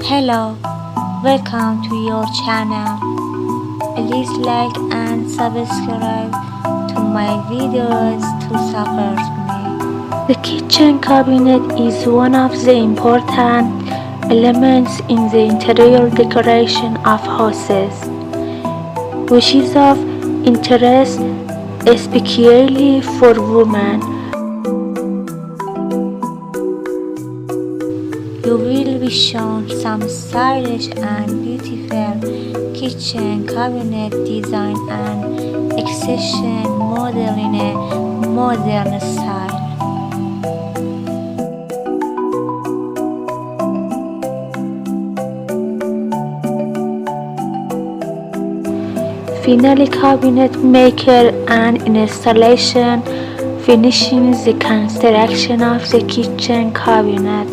Hello, welcome to your channel. Please like and subscribe to my videos to support me. The kitchen cabinet is one of the important elements in the interior decoration of houses, which is of interest especially for women. You will be shown some stylish and beautiful kitchen cabinet design and extension model in a modern style. Finally, cabinet maker and installation finishing the construction of the kitchen cabinet